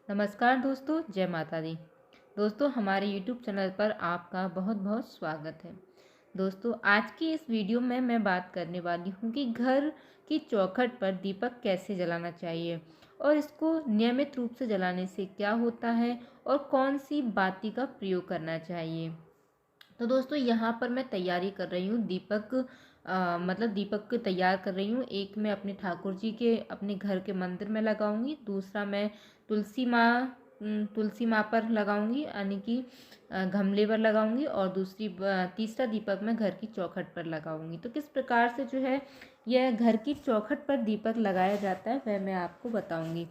नमस्कार दोस्तों, जय माता दी। दोस्तों, हमारे यूट्यूब चैनल पर आपका बहुत बहुत स्वागत है। दोस्तों, आज की इस वीडियो में मैं बात करने वाली हूँ कि घर की चौखट पर दीपक कैसे जलाना चाहिए और इसको नियमित रूप से जलाने से क्या होता है और कौन सी बाती का प्रयोग करना चाहिए। तो दोस्तों, यहाँ पर मैं तैयारी कर रही हूँ दीपक मतलब दीपक को तैयार कर रही हूँ। एक मैं अपने ठाकुर जी के अपने घर के मंदिर में लगाऊंगी, दूसरा मैं तुलसी माँ पर लगाऊंगी, यानी कि गमले पर लगाऊंगी, और तीसरा दीपक मैं घर की चौखट पर लगाऊंगी। तो किस प्रकार से जो है यह घर की चौखट पर दीपक लगाया जाता है वह मैं आपको बताऊंगी।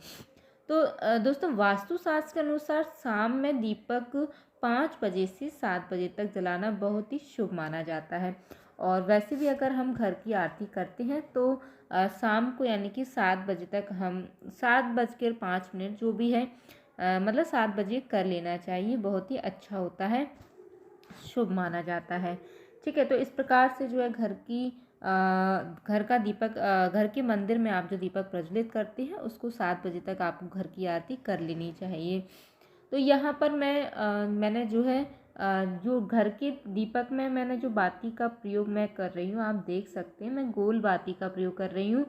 तो दोस्तों, वास्तुशास्त्र के अनुसार शाम में दीपक 5 बजे से 7 बजे तक जलाना बहुत ही शुभ माना जाता है। और वैसे भी अगर हम घर की आरती करते हैं तो शाम को, यानी कि 7 बजे तक, हम 7:05 जो भी है, मतलब 7 बजे कर लेना चाहिए। बहुत ही अच्छा होता है, शुभ माना जाता है। ठीक है, तो इस प्रकार से जो है घर का दीपक, घर के मंदिर में आप जो दीपक प्रज्वलित करते हैं उसको 7 बजे तक आपको घर की आरती कर लेनी चाहिए। तो यहाँ पर मैंने जो है जो घर के दीपक में मैंने जो बाती का प्रयोग मैं कर रही हूँ, आप देख सकते हैं मैं गोल बाती का प्रयोग कर रही हूँ।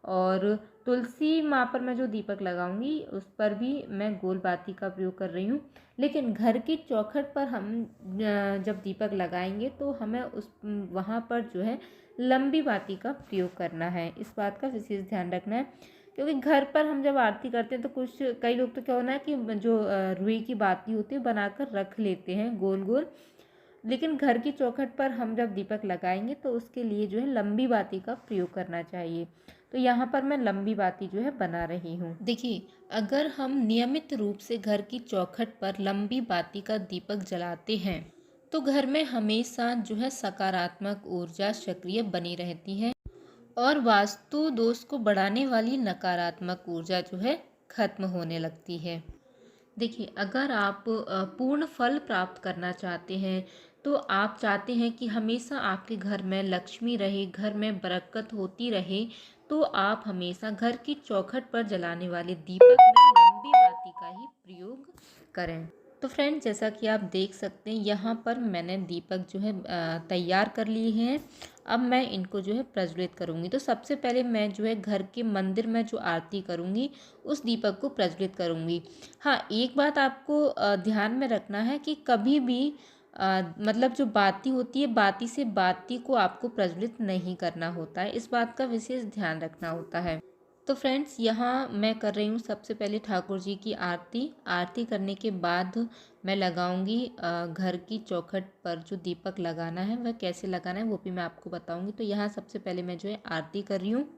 और तुलसी माँ पर मैं जो दीपक लगाऊंगी उस पर भी मैं गोल बाती का प्रयोग कर रही हूँ। लेकिन घर की चौखट पर हम जब दीपक लगाएंगे तो हमें वहाँ पर जो है लंबी बाती का प्रयोग करना है। इस बात का विशेष ध्यान रखना है, क्योंकि घर पर हम जब आरती करते हैं तो कई लोग तो क्या होना है कि जो रुई की बाती होती है बनाकर रख लेते हैं गोल गोल। लेकिन घर की चौखट पर हम जब दीपक लगाएंगे तो उसके लिए जो है लंबी बाती का प्रयोग करना चाहिए। तो यहाँ पर मैं लंबी बाती जो है बना रही हूँ। देखिए, अगर हम नियमित रूप से घर की चौखट पर लंबी बाती का दीपक जलाते हैं तो घर में हमेशा जो है सकारात्मक ऊर्जा सक्रिय बनी रहती है और वास्तु दोष को बढ़ाने वाली नकारात्मक ऊर्जा जो है खत्म होने लगती है। देखिए, अगर आप पूर्ण फल प्राप्त करना चाहते हैं, तो आप चाहते हैं कि हमेशा आपके घर में लक्ष्मी रहे, घर में बरकत होती रहे, तो आप हमेशा घर की चौखट पर जलाने वाले दीपक में लंबी बाती का ही प्रयोग करें। तो फ्रेंड्स, जैसा कि आप देख सकते हैं यहाँ पर मैंने दीपक जो है तैयार कर लिए हैं। अब मैं इनको जो है प्रज्वलित करूँगी। तो सबसे पहले मैं जो है घर के मंदिर में जो आरती करूँगी उस दीपक को प्रज्वलित करूँगी। हाँ, एक बात आपको ध्यान में रखना है कि कभी भी मतलब जो बाती होती है, बाती से बाती को आपको प्रज्वलित नहीं करना होता है। इस बात का विशेष ध्यान रखना होता है। तो फ्रेंड्स, यहाँ मैं कर रही हूँ सबसे पहले ठाकुर जी की आरती। आरती करने के बाद मैं लगाऊंगी घर की चौखट पर जो दीपक लगाना है वह कैसे लगाना है वो भी मैं आपको बताऊंगी। तो यहाँ सबसे पहले मैं जो है आरती कर रही हूँ।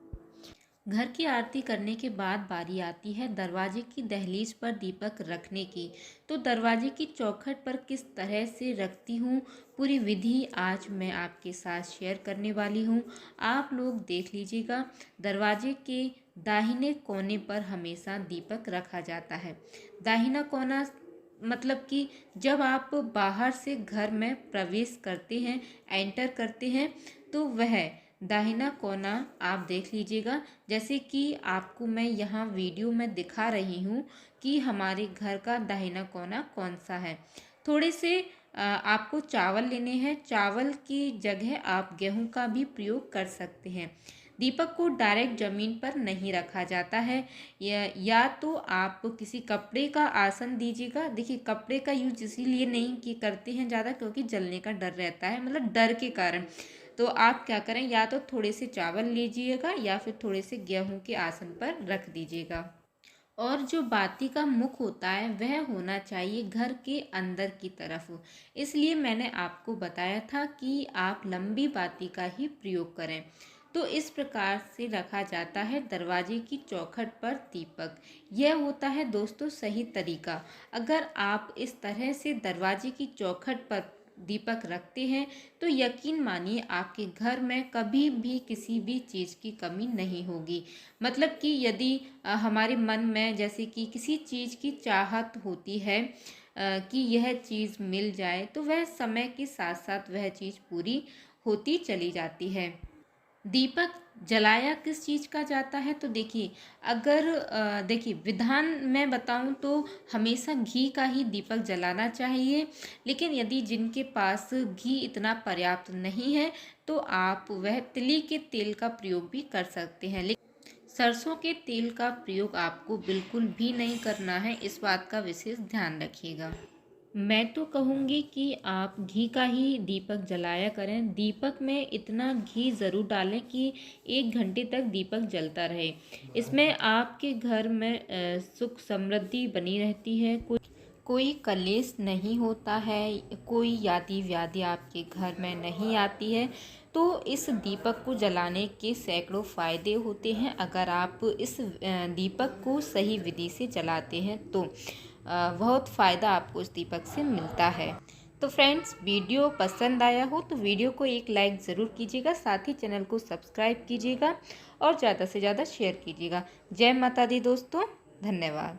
घर की आरती करने के बाद बारी आती है दरवाजे की दहलीज पर दीपक रखने की। तो दरवाजे की चौखट पर किस तरह से रखती हूँ, पूरी विधि आज मैं आपके साथ शेयर करने वाली हूँ। आप लोग देख लीजिएगा। दरवाजे के दाहिने कोने पर हमेशा दीपक रखा जाता है। दाहिना कोना मतलब कि जब आप बाहर से घर में प्रवेश करते हैं, एंटर करते हैं, तो वह दाहिना कोना आप देख लीजिएगा। जैसे कि आपको मैं यहाँ वीडियो में दिखा रही हूँ कि हमारे घर का दाहिना कोना कौन सा है। थोड़े से आपको चावल लेने हैं। चावल की जगह आप गेहूं का भी प्रयोग कर सकते हैं। दीपक को डायरेक्ट जमीन पर नहीं रखा जाता है, या तो आप किसी कपड़े का आसन दीजिएगा। देखिए, कपड़े का यूज इसीलिए नहीं कि करते हैं ज़्यादा, क्योंकि जलने का डर रहता है, मतलब डर के कारण। तो आप क्या करें, या तो थोड़े से चावल लीजिएगा या फिर थोड़े से गेहूं के आसन पर रख दीजिएगा। और जो बाती का मुख होता है वह होना चाहिए घर के अंदर की तरफ। इसलिए मैंने आपको बताया था कि आप लंबी बाती का ही प्रयोग करें। तो इस प्रकार से रखा जाता है दरवाजे की चौखट पर दीपक। यह होता है दोस्तों सही तरीका। अगर आप इस तरह से दरवाजे की चौखट पर दीपक रखते हैं तो यकीन मानिए आपके घर में कभी भी किसी भी चीज़ की कमी नहीं होगी। मतलब कि यदि हमारे मन में जैसे कि किसी चीज़ की चाहत होती है कि यह चीज़ मिल जाए, तो वह समय के साथ साथ वह चीज़ पूरी होती चली जाती है। दीपक जलाया किस चीज़ का जाता है, तो देखिए अगर देखिए विधान मैं बताऊं तो हमेशा घी का ही दीपक जलाना चाहिए। लेकिन यदि जिनके पास घी इतना पर्याप्त नहीं है तो आप वह तिली के तेल का प्रयोग भी कर सकते हैं। लेकिन सरसों के तेल का प्रयोग आपको बिल्कुल भी नहीं करना है, इस बात का विशेष ध्यान रखिएगा। मैं तो कहूँगी कि आप घी का ही दीपक जलाया करें। दीपक में इतना घी ज़रूर डालें कि 1 घंटे तक दीपक जलता रहे। इसमें आपके घर में सुख समृद्धि बनी रहती है, कोई कलेश नहीं होता है, कोई याति व्याधि आपके घर में नहीं आती है। तो इस दीपक को जलाने के सैकड़ों फ़ायदे होते हैं अगर आप इस दीपक को सही विधि से जलाते हैं तो बहुत फ़ायदा आपको इस दीपक से मिलता है। तो फ्रेंड्स, वीडियो पसंद आया हो तो वीडियो को एक लाइक ज़रूर कीजिएगा, साथ ही चैनल को सब्सक्राइब कीजिएगा और ज़्यादा से ज़्यादा शेयर कीजिएगा। जय माता दी दोस्तों, धन्यवाद।